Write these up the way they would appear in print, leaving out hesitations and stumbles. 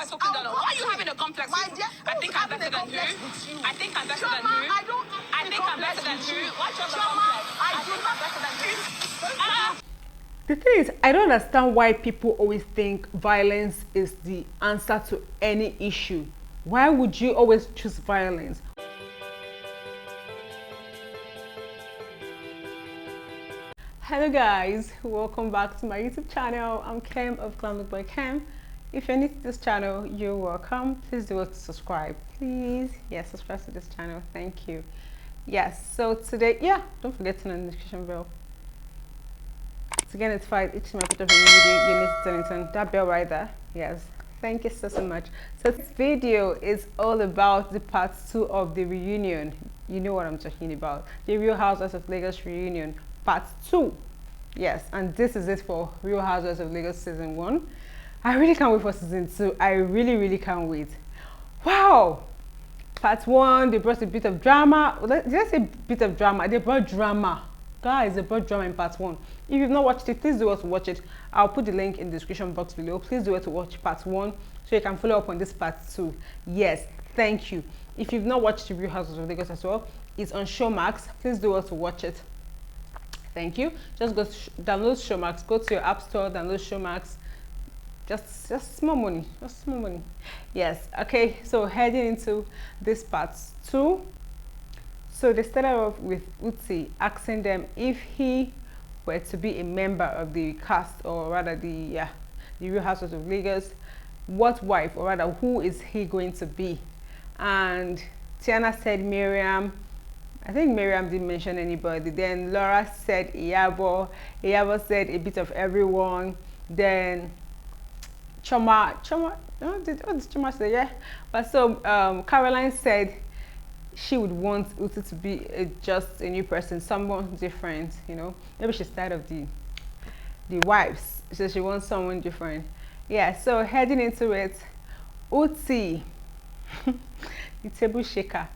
has fucking done? Why are you having a complex with me? I think I'm better than who? I think I'm better than who? I think I'm better than who? What's your complex? I think I'm better than who? The thing is, I don't understand why people always think violence is the answer to any issue. Why would you always choose violence? Hello guys, welcome back to my YouTube channel. I'm Kim of Glam Look by Kim. If you're new to this channel, you're welcome. Please do subscribe. Please, yes, subscribe to this channel. Thank you. Yes, so today, don't forget to turn on the notification bell. To get notified each time I put up a new video, you need to turn that bell right there. Yes, thank you so much. So this video is all about the part 2 of the reunion. You know what I'm talking about, the Real Housewives of Lagos reunion part 2. Yes, and this is it for Real Housewives of Lagos season 1. I really can't wait for season 2. I really can't wait. Wow, part 1 they brought a bit of drama. Did I say a bit of drama? They brought drama. Guys, they brought drama in part 1. If you've not watched it, please do well to watch it. I'll put the link in the description box below. Please do well to watch part 1 so you can follow up on this part 2. Yes, thank you. If you've not watched the Real Houses of Lagos as well, it's on Showmax. Please do well to watch it. Thank you. Just go download Showmax. Go to your app store, download Showmax. Just small money. Just small money. Yes. Okay. So heading into this part 2. So they started off with Uti asking them if he were to be a member of the cast, or rather the Real Housewives of Lagos, what wife, or rather who is he going to be? And Tiana said Miriam. I think Miriam didn't mention anybody. Then Laura said Iyabo. Iyabo said a bit of everyone. Then Choma, what did Choma say? Yeah. But so Caroline said she would want Uti to be just a new person, someone different, you know. Maybe she's tired of the wives, so she wants someone different. Yeah, so heading into it, Uti, the table shaker.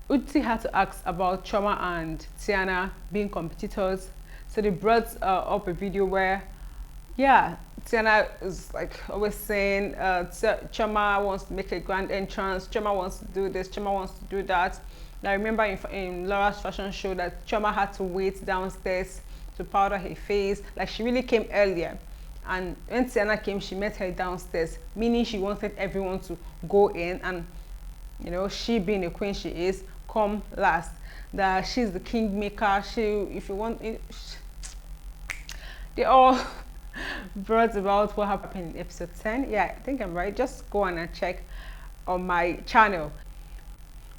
Uti had to ask about Choma and Tiana being competitors. So they brought up a video where, Tiana is like always saying Choma wants to make a grand entrance, Choma wants to do this, Choma wants to do that. Now remember in Laura's fashion show that Choma had to wait downstairs to powder her face. Like she really came earlier. And when Tiana came, she met her downstairs, meaning she wanted everyone to go in, and you know, she being the queen she is, come last. That she's the kingmaker. If you want it, they all brought about what happened in episode 10. Yeah, I think I'm right. Just go on and check on my channel.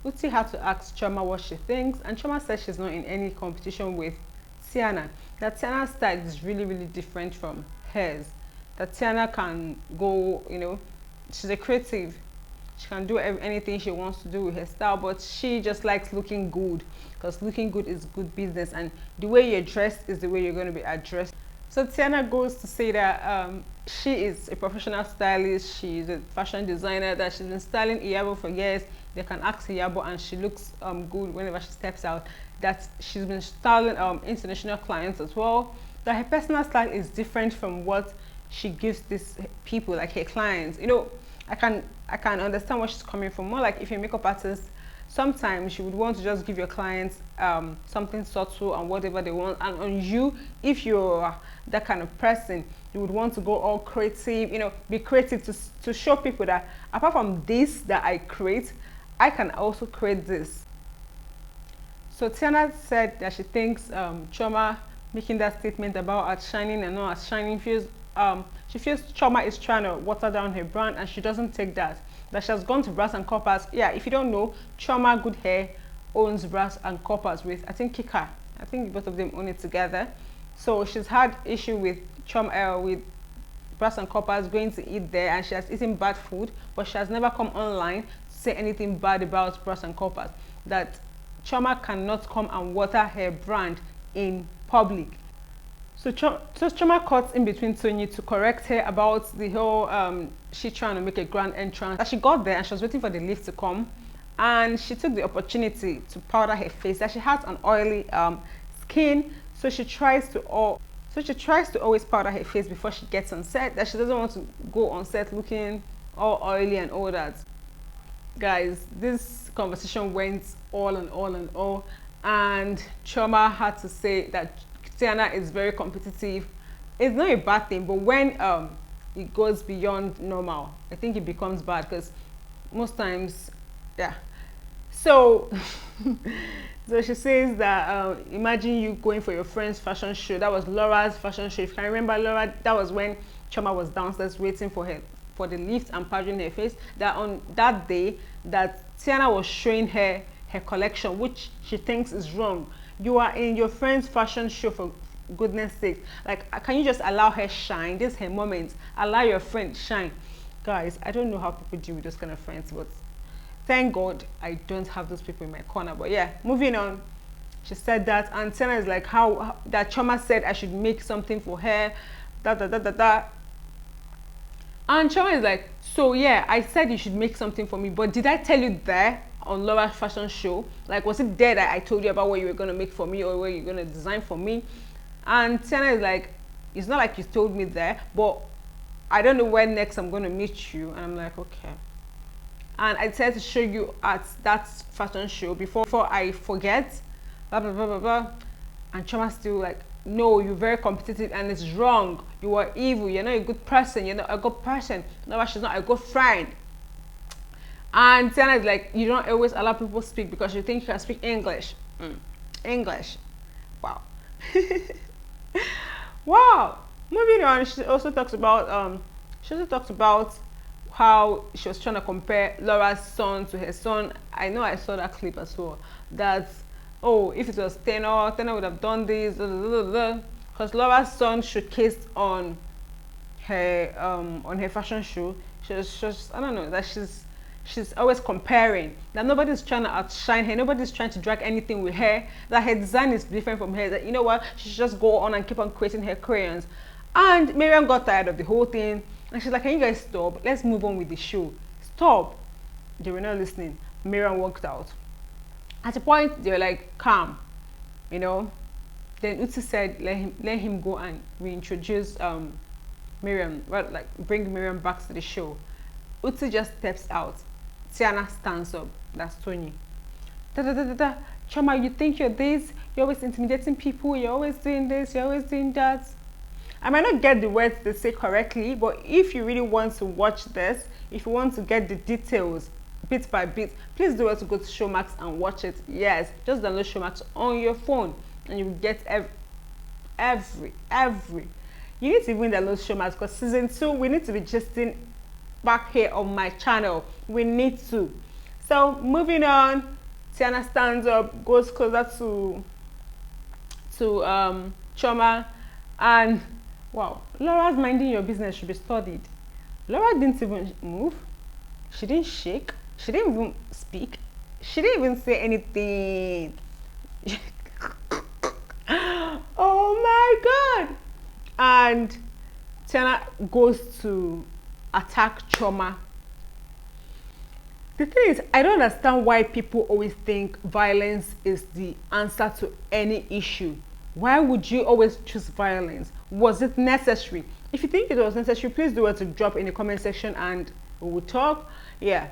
Uti had to ask Choma what she thinks, and Choma said she's not in any competition with Tiana. That Tiana's style is really different from hers. That Tiana can go, you know, she's a creative. She can do anything she wants to do with her style, but she just likes looking good, because looking good is good business, and the way you're dressed is the way you're going to be addressed. So Tiana goes to say that she is a professional stylist, she's a fashion designer, that she's been styling Iyabo for years. They can ask Iyabo and she looks good whenever she steps out. That she's been styling international clients as well. That her personal style is different from what she gives these people, like her clients. You know, I can understand where she's coming from. More like if you're a makeup artist, sometimes you would want to just give your clients something subtle and whatever they want. And on you, if you're that kind of person, you would want to go all creative, you know, be creative to show people that apart from this that I create, I can also create this. So Tiana said that she thinks Choma making that statement about outshining and not outshining she feels Choma is trying to water down her brand, and she doesn't take that. That she has gone to Brass and Coppers. Yeah, if you don't know, Choma Good Hair owns Brass and Coppers with, I think, Kika. I think both of them own it together. So she's had issue with Choma with Brass and Coppers going to eat there, and she has eaten bad food, but she has never come online to say anything bad about Brass and Coppers. That Choma cannot come and water her brand in public. So Choma caught in between Tony to correct her about the whole she trying to make a grand entrance. That she got there and she was waiting for the lift to come, and she took the opportunity to powder her face. That she has an oily skin, so she tries to So she tries to always powder her face before she gets on set, that she doesn't want to go on set looking all oily and all that. Guys, this conversation went all and all and all, and Chioma had to say that Tiana is very competitive. It's not a bad thing, but when it goes beyond normal, I think it becomes bad, because most times, yeah. So so she says that imagine you going for your friend's fashion show. That was Laura's fashion show. If you can remember, Laura, that was when Chioma was downstairs waiting for her for the lift and powdering her face. That on that day that Tiana was showing her her collection, which she thinks is wrong. You are in your friend's fashion show, for goodness sake. Like, can you just allow her shine? This is her moment. Allow your friend shine. Guys, I don't know how people deal with those kind of friends, but thank God I don't have those people in my corner. But yeah, moving on. She said that, and Tiana is like, how that Chioma said I should make something for her, and Chioma is like, so yeah, I said you should make something for me, but did I tell you there on Laura's fashion show? Like, was it there that I told you about what you were going to make for me or what you're going to design for me? And Tiana is like, it's not like you told me there, but I don't know when next I'm going to meet you. And I'm like, okay. And I said to show you at that fashion show before I forget, blah, blah, blah, blah, blah. And Chioma still like, no, you're very competitive and it's wrong. You are evil. You're not a good person. You're not a good person. No, she's not a good friend. And Tiana is like, you don't always allow people to speak because you think you can speak English. English. Wow. Wow. Moving on, she also talks about how she was trying to compare Laura's son to her son. I know I saw that clip as well. That, oh, if it was Tenor would have done this, because Laura's son showcased on her fashion show. She's I don't know, that she's always comparing, that nobody's trying to outshine her, nobody's trying to drag anything with her, that her design is different from her, that, you know what, she should just go on and keep on creating her crayons. And Miriam got tired of the whole thing, and she's like, can you guys stop? Let's move on with the show. Stop. They were not listening. Miriam walked out. At a point, they were like, calm, you know. Then Uti said, let him go and reintroduce Miriam, well, like bring Miriam back to the show. Uti just steps out. Tiana stands up. That's Tony. Chioma, you think you're this? You're always intimidating people. You're always doing this. You're always doing that. I might not get the words they say correctly, but if you really want to watch this, if you want to get the details bit by bit, please do it to go to Showmax and watch it. Yes, just download Showmax on your phone and you will get every. You need to even download Showmax, because season 2, we need to be gisting back here on my channel. We need to. So moving on, Tiana stands up, goes closer to Chioma, and wow, Laura's minding your business should be studied. Laura didn't even move. She didn't shake. She didn't even speak. She didn't even say anything. Oh my God. And Tiana goes to attack Chioma. The thing is, I don't understand why people always think violence is the answer to any issue. Why would you always choose violence? Was it necessary? If you think it was necessary, please do it to drop in the comment section and we will talk. Yeah.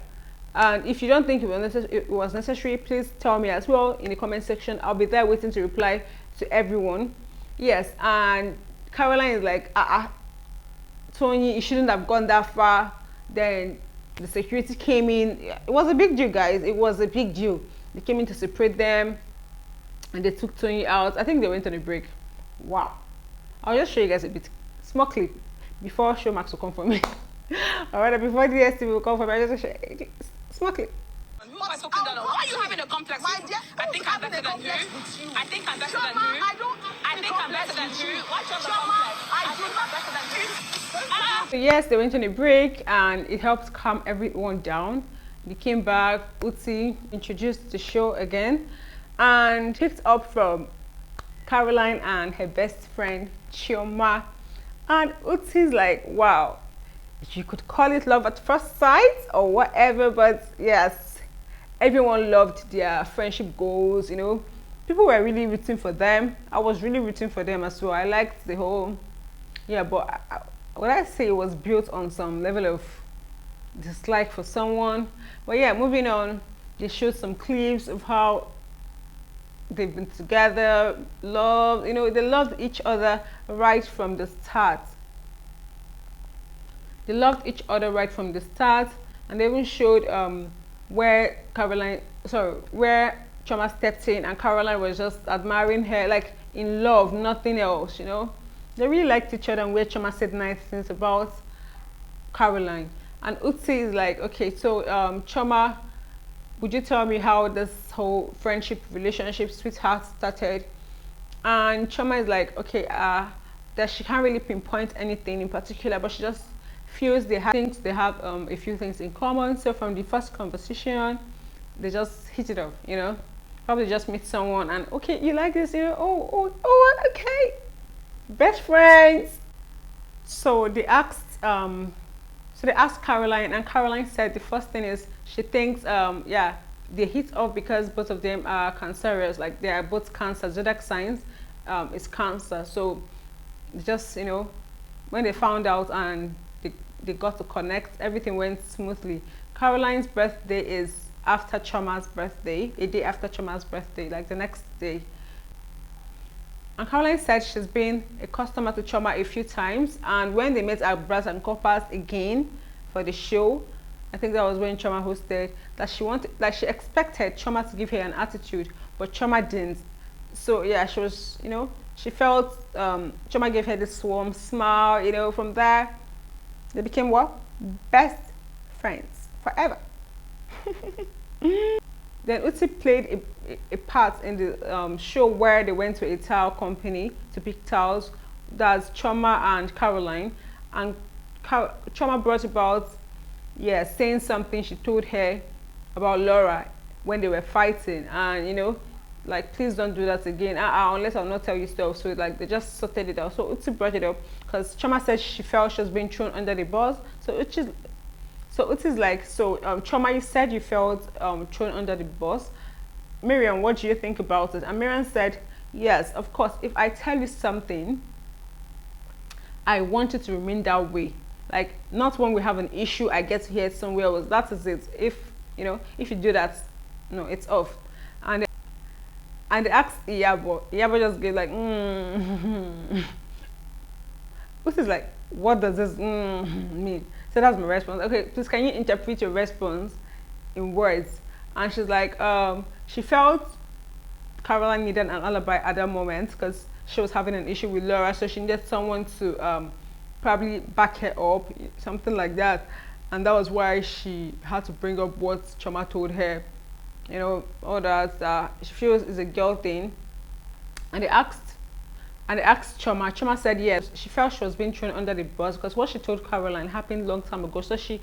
And if you don't think it was necessary, please tell me as well in the comment section. I'll be there waiting to reply to everyone. Yes. And Caroline is like, Tony, you shouldn't have gone that far. Then the security came in. It was a big deal, guys. It was a big deal. They came in to separate them and they took Tony out. I think they went on a break. Wow. I'll just show you guys a bit small clip before Showmax will come for me. Alright, before DSTV will come for me, I just show you small clip. Why are you having a complex with me? I think I'm better than you. I think I'm better than you. I think I'm better than you. What's your complex? I think I'm better than you. So yes, they went on a break and it helped calm everyone down. They came back, Uti introduced the show again and picked up from Caroline and her best friend Chioma. And Uti's like, wow, you could call it love at first sight or whatever, but yes, everyone loved their friendship goals, you know. people were really rooting for them. I was really rooting for them as well. I liked the whole, yeah, but what I say it was built on some level of dislike for someone. But yeah, moving on, they showed some clips of how they've been together, love, they loved each other right from the start. They loved each other right from the start, and they even showed where Choma stepped in, and Caroline was just admiring her, like in love, nothing else. They really liked each other, and where Choma said nice things about Caroline. And Utsi is like, okay, so Choma, would you tell me how this whole friendship, relationship, sweetheart started? And Choma is like, okay, that she can't really pinpoint anything in particular, but she just feels they have a few things in common. So from the first conversation, they just hit it off, Probably just meet someone and, okay, you like this, okay, best friends. So they asked Caroline, and Caroline said the first thing is she thinks, yeah, they hit off because both of them are cancerous, like they are both cancer, zodiac signs is cancer. So just, when they found out and they got to connect, everything went smoothly. Caroline's birthday is after Choma's birthday, a day after Choma's birthday, like the next day. And Caroline said she's been a customer to Choma a few times, and when they met at Brass and Coppers again for the show, I think that was when Choma hosted, that she expected Choma to give her an attitude, but Choma didn't. So yeah, she was, she felt Choma gave her this warm smile, from there they became what? Best friends forever. Then Uti played a part in the show where they went to a towel company to pick towels. That's Choma and Caroline. And Choma brought about, yeah, saying something she told her about Laura when they were fighting. And, like, please don't do that again. Unless I'll not tell you stuff. So, like, they just sorted it out. So Uti brought it up because Choma said she felt she was being thrown under the bus. So Uti's like, Choma, you said you felt thrown under the bus. Miriam, what do you think about it? And Miriam said, yes, of course. If I tell you something, I want it to remain that way. Like, not when we have an issue, I get to hear it somewhere else. That is it. If you do that, no, it's off. And they asked Iyabo. Iyabo just gave like, Uti is like, what does this mean? So that's my response. Okay, please can you interpret your response in words? And she's like, she felt Caroline needed an alibi at that moment because she was having an issue with Laura, so she needed someone to probably back her up, something like that. And that was why she had to bring up what Choma told her, all that she feels is a girl thing. And they asked Choma. Choma said yes. She felt she was being thrown under the bus because what she told Caroline happened long time ago. So she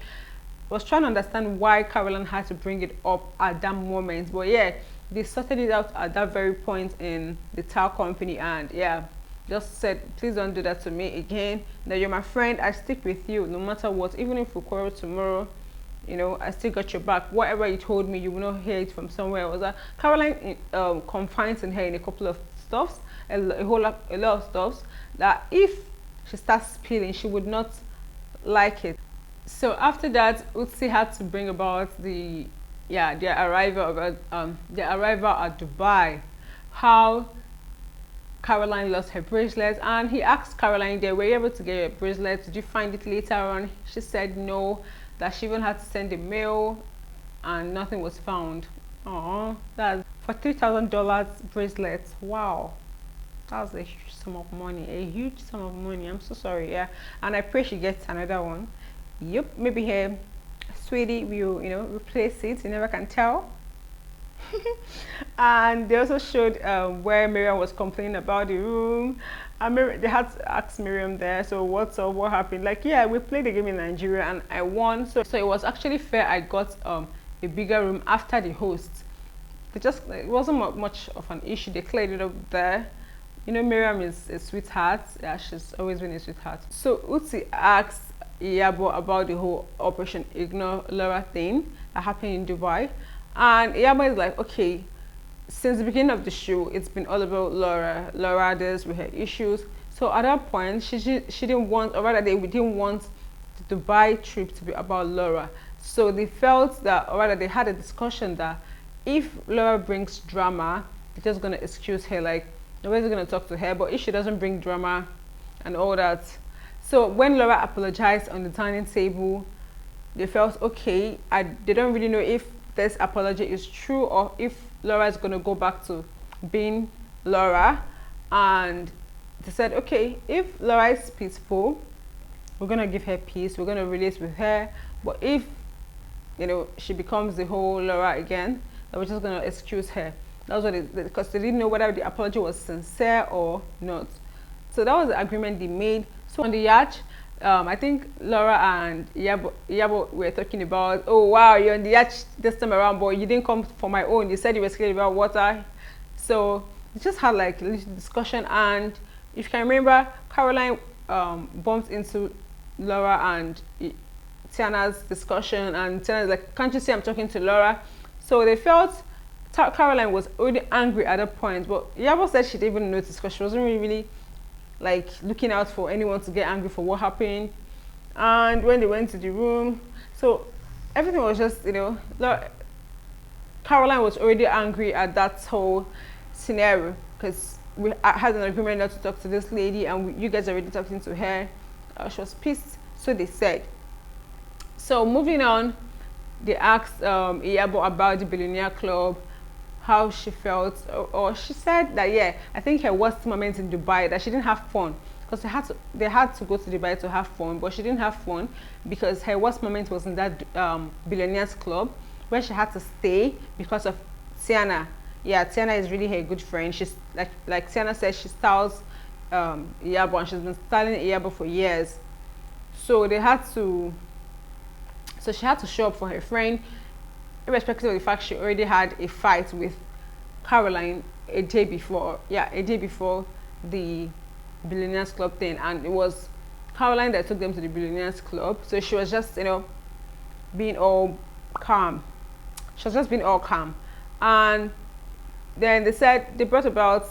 was trying to understand why Caroline had to bring it up at that moment. But yeah, they sorted it out at that very point in the towel company, and yeah, just said, please don't do that to me again. That you're my friend, I stick with you no matter what. Even if we quarrel tomorrow, I still got your back. Whatever you told me, you will not hear it from somewhere else. Caroline confides in her in a couple of stuffs, a lot of stuffs, that if she starts spilling, she would not like it. So after that, Utsi had to bring about their arrival at Dubai, how Caroline lost her bracelet, and he asked Caroline, they were able to get your bracelet, did you find it later on? She said no, that she even had to send a mail and nothing was found. That's for $3,000 bracelet. Wow, that was a huge sum of money. I'm so sorry. Yeah, and I pray she gets another one. Yep, maybe her sweetie will replace it, you never can tell. And they also showed where Miriam was complaining about the room, and they had to ask Miriam there, so what's up, what happened? Like, yeah, we played the game in Nigeria and I won, so it was actually fair. I got a bigger room after the host. It wasn't much of an issue. They cleared it up there. Miriam is a sweetheart. Yeah, she's always been a sweetheart. So Uti asked Iyabo about the whole Operation Ignore Laura thing that happened in Dubai, and Iyabo is like, okay, since the beginning of the show, it's been all about Laura. Laura this with her issues. So at that point, she didn't want, or rather, they didn't want the Dubai trip to be about Laura. So they felt that, or rather, they had a discussion that if Laura brings drama, they're just gonna excuse her. Like nobody's gonna talk to her. But if she doesn't bring drama and all that, so when Laura apologized on the dining table, they felt okay. They don't really know if this apology is true or if Laura is going to go back to being Laura. And they said, okay, if Laura is peaceful, we're going to give her peace. We're going to release with her. But if, she becomes the whole Laura again, then we're just going to excuse her. That was what because they didn't know whether the apology was sincere or not. So that was the agreement they made. So on the yacht, I think Laura and Yabo were talking about, oh wow, you're on the yacht this time around, but you didn't come for my own. You said you were scared about water. So they just had like a little discussion. And if you can remember, Caroline bumped into Laura and Tiana's discussion, and Tiana's like, can't you see I'm talking to Laura? So they felt Caroline was already angry at that point, but Yabo said she didn't even notice because she wasn't really like looking out for anyone to get angry for what happened. And when they went to the room, so everything was just, Caroline was already angry at that whole scenario because I had an agreement not to talk to this lady, and you guys are already talking to her. She was pissed, so they said. So moving on, they asked Iyabo about the Billionaire Club, how she felt, or she said that, yeah, I think her worst moment in Dubai, that she didn't have fun because they had to go to Dubai to have fun, but she didn't have fun because her worst moment was in that Billionaires Club where she had to stay because of Tiana. Yeah, Tiana is really her good friend. She's like Tiana says, she styles Iyabo, and she's been styling Iyabo for years. So she had to show up for her friend, irrespective of the fact she already had a fight with Caroline a day before the Billionaires Club thing, and it was Caroline that took them to the Billionaires Club. So she was just being all calm. She was just being all calm. And then they brought about,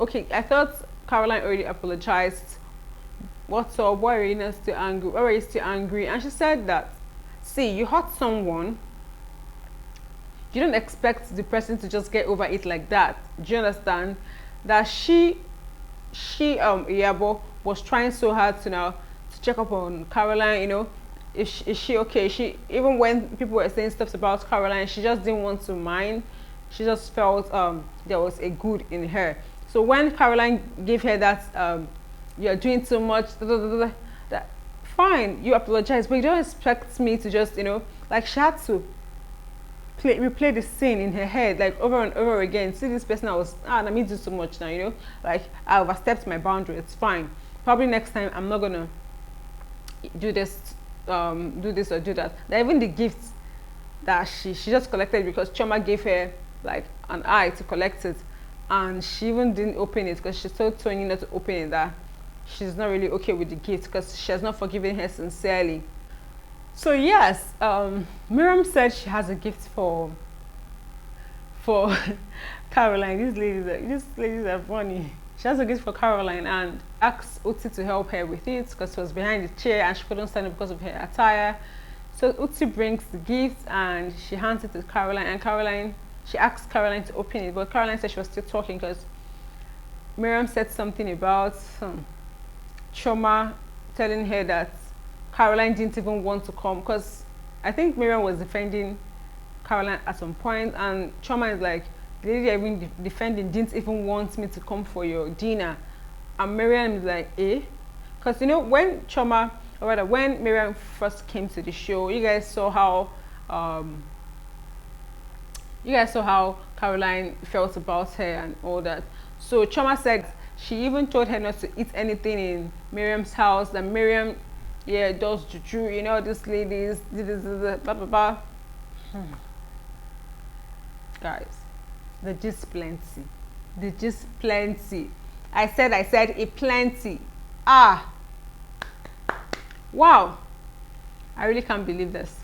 okay, I thought Caroline already apologized. What's up? Why are you still angry? Why are you still angry? And she said that, see, you hurt someone, you don't expect the person to just get over it like that. Do you understand? That Iyabo was trying so hard to check up on Caroline, is she okay? Even when people were saying stuff about Caroline, she just didn't want to mind. She just felt there was a good in her. So when Caroline gave her that, you're doing too much, that fine, you apologize, but you don't expect me to just, like she had to replay the scene in her head like over and over again. See this person, let me do so much now, like I overstepped my boundary. It's fine. Probably next time I'm not gonna do this or do that. Even the gifts that she just collected because Choma gave her like an eye to collect it, and she even didn't open it because she told Tony not to open it, that she's not really okay with the gift because she has not forgiven her sincerely. So yes, Miriam said she has a gift for Caroline. These ladies are funny. She has a gift for Caroline and asked Uti to help her with it because she was behind the chair and she couldn't stand it because of her attire. So Uti brings the gift and she hands it to Caroline, and she asks Caroline to open it, but Caroline said she was still talking because Miriam said something about Choma telling her that Caroline didn't even want to come, because I think Miriam was defending Caroline at some point, and Choma is like, the lady I've been defending didn't even want me to come for your dinner. And Miriam is like, eh? Because when Choma, or rather when Miriam first came to the show, you guys saw how Caroline felt about her and all that. So Choma said she even told her not to eat anything in Miriam's house, that Miriam, yeah, does juju, these ladies, blah, blah, blah. Guys, they're just plenty. They're just plenty. I said it plenty. Wow. I really can't believe this.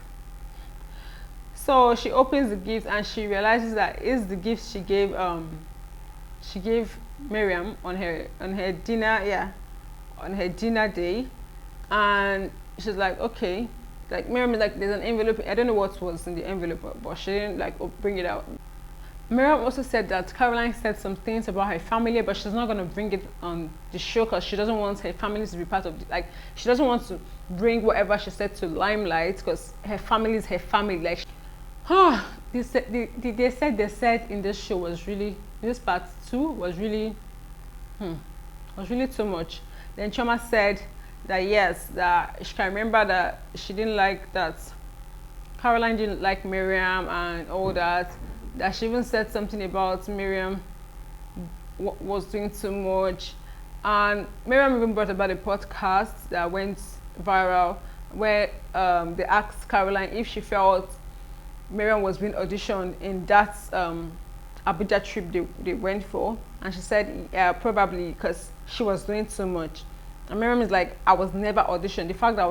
So she opens the gift and she realizes that it's the gift she gave Miriam on her dinner, yeah, on her dinner day. And she's like, okay. Like Miriam is like, there's an envelope. I don't know what was in the envelope, but she didn't like bring it out. Miriam also said that Caroline said some things about her family, but she's not going to bring it on the show because she doesn't want her family to be part of it. Like, she doesn't want to bring whatever she said to limelight because her family is her family. Like, they said in this show was really, this part 2 was really too much. Then Choma said that yes, that she can remember that she didn't like that Caroline didn't like Miriam and all that. That she even said something about Miriam was doing too much. And Miriam even brought about a podcast that went viral where they asked Caroline if she felt Miriam was being auditioned in that Abuja trip they went for. And she said, yeah, probably because she was doing too much. And Miriam is like, I was never auditioned. The fact that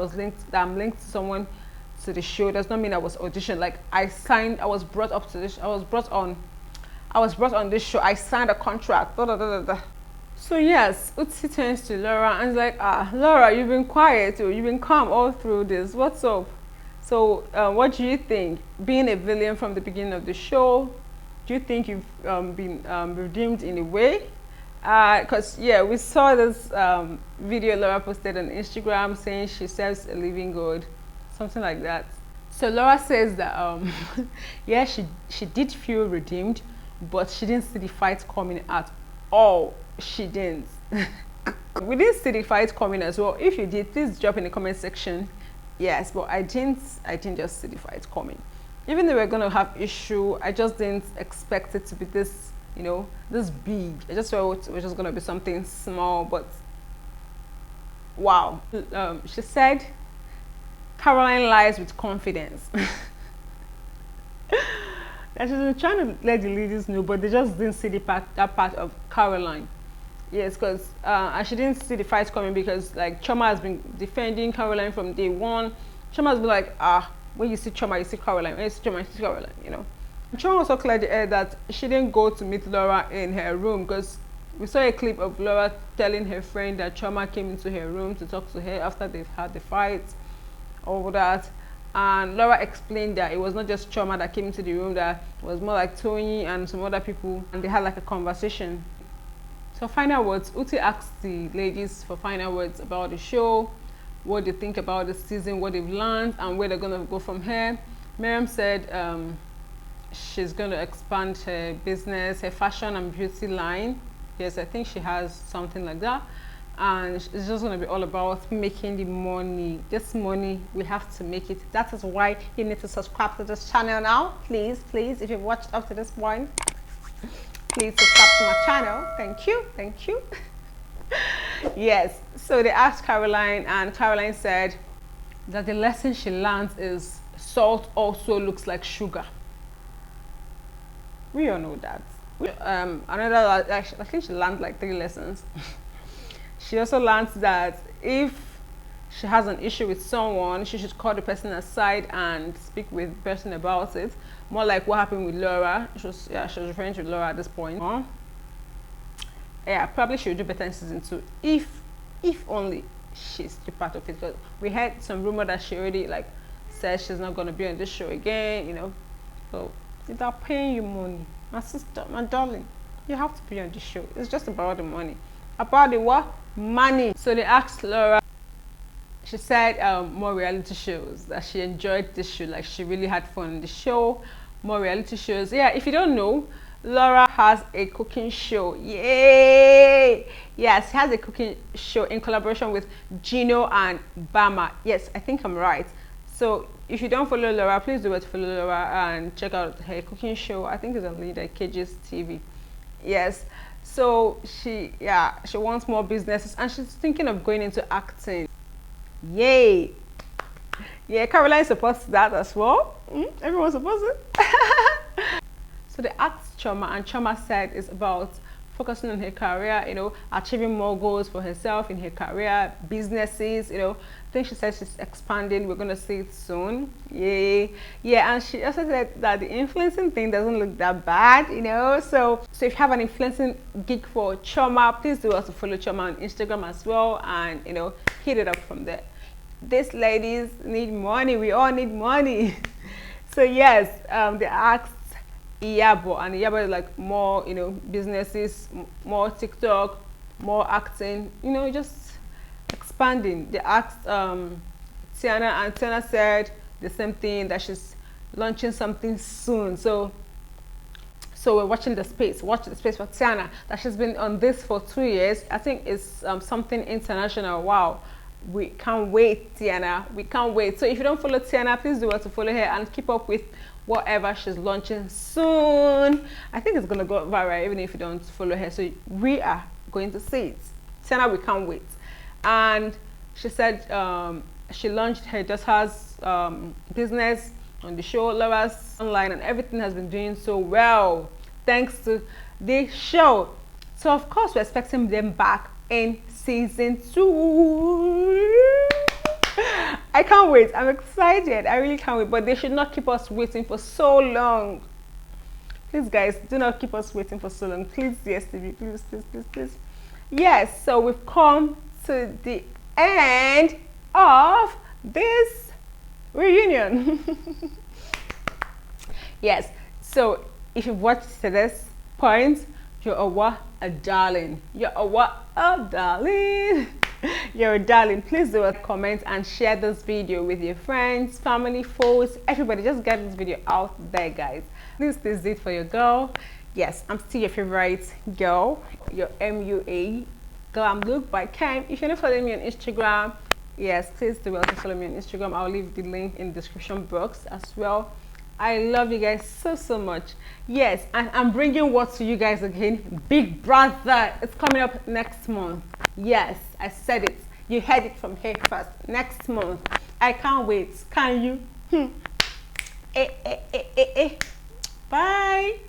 I'm linked to someone to the show does not mean I was auditioned. Like I was brought on this show. I signed a contract. Da, da, da, da, da. So yes, Uti turns to Laura and is like, Laura, you've been quiet, you've been calm all through this. What's up? So what do you think? Being a villain from the beginning of the show, do you think you've been redeemed in a way? Because yeah, we saw this video Laura posted on Instagram saying she serves a living God, something like that. So Laura says that yeah, she did feel redeemed, but she didn't see the fight coming at all. She didn't. We didn't see the fight coming as well. If you did, please drop in the comment section. Yes, but I didn't just see the fight coming. Even though we're gonna have issue, I just didn't expect it to be this, you know, this big. I just thought it was just gonna be something small, but wow. She said Caroline lies with confidence. That she's been trying to let the ladies know, but they just didn't see that part of Caroline. Yes, because and she didn't see the fight coming because like Choma has been defending Caroline from day one. Choma has been like, when you see Choma, you see Caroline. When you see Choma, you see Caroline, you know. And Choma also cleared the air that she didn't go to meet Laura in her room because we saw a clip of Laura telling her friend that Choma came into her room to talk to her after they've had the fight, all that. And Laura explained that it was not just Choma that came into the room, that it was more like Tony and some other people, and they had like a conversation. So final words, Uti asked the ladies for final words about the show, what they think about the season, what they've learned, and where they're going to go from here. Miriam said she's going to expand her business, her fashion and beauty line. Yes, I think she has something like that. And it's just going to be all about making the money. This money, we have to make it. That is why you need to subscribe to this channel now. Please, please, if you've watched up to this point, please subscribe to my channel. Thank you, thank you. Yes, so they asked Caroline and Caroline said that the lesson she learned is salt also looks like sugar. We all know that. Another, I think she learned like 3 lessons. She also learned that if she has an issue with someone, she should call the person aside and speak with the person about it. More like what happened with Laura. She was referring to Laura at this point. Yeah, probably she would do better in season 2 if only she's still part of it. Because we had some rumor that she already like said she's not going to be on this show again, you know. So without paying you money, my sister, my darling, you have to be on the show. It's just about the money. About the what? Money. So they asked Laura. She said more reality shows, that she enjoyed this show, like she really had fun in the show. More reality shows. Yeah, if you don't know, Laura has a cooking show. Yay! Yes, she has a cooking show in collaboration with Gino and Bama. Yes, I think I'm right. So if you don't follow Laura, please do it to follow Laura and check out her cooking show. I think it's on Leader Cages TV. Yes. So she wants more businesses and she's thinking of going into acting. Yay! Yeah, Caroline supports that as well. Everyone supports it. So they asked Choma and Choma said it's about focusing on her career, you know, achieving more goals for herself in her career, businesses, you know, think she said she's expanding. We're gonna see it soon. Yay. Yeah, and she also said that the influencing thing doesn't look that bad, you know. So if you have an influencing gig for Choma, please do also follow Choma on Instagram as well, and you know, hit it up from there. These ladies need money. We all need money. So yes, they asked Iyabo, and Iyabo is like more, you know, businesses, more TikTok, more acting, you know, just expanding. They asked Tiana, and Tiana said the same thing, that she's launching something soon. So we're watching the space. Watch the space for Tiana, that she's been on this for 2 years. I think it's something international. Wow. We can't wait, Tiana. We can't wait. So if you don't follow Tiana, please do want to follow her and keep up with whatever she's launching soon. I think it's gonna go viral even if you don't follow her. So we are going to see it. Tiana, we can't wait. And she said she launched her Just Has business on the show Lovers Online, and everything has been doing so well thanks to the show. So of course we're expecting them back in season 2. I can't wait. I'm excited. I really can't wait. But they should not keep us waiting for so long. Please, guys, do not keep us waiting for so long. Please, DSTV, please, please, please, please. Yes, so we've come to the end of this reunion. Yes, so if you've watched to this point, you're a darling. You're a darling. You're a darling. Please do a comment and share this video with your friends, family, foes, everybody. Just get this video out there, guys. This is it for your girl. Yes, I'm still your favorite girl, your MUA Glam Look by Cam. If you're not following me on Instagram, yes, please do also follow me on Instagram. I'll leave the link in the description box as well. I love you guys so much. Yes, and I'm bringing what to you guys again? Big Brother. It's coming up next month. Yes, I said it. You heard it from here first. Next month. I can't wait. Can you? Bye.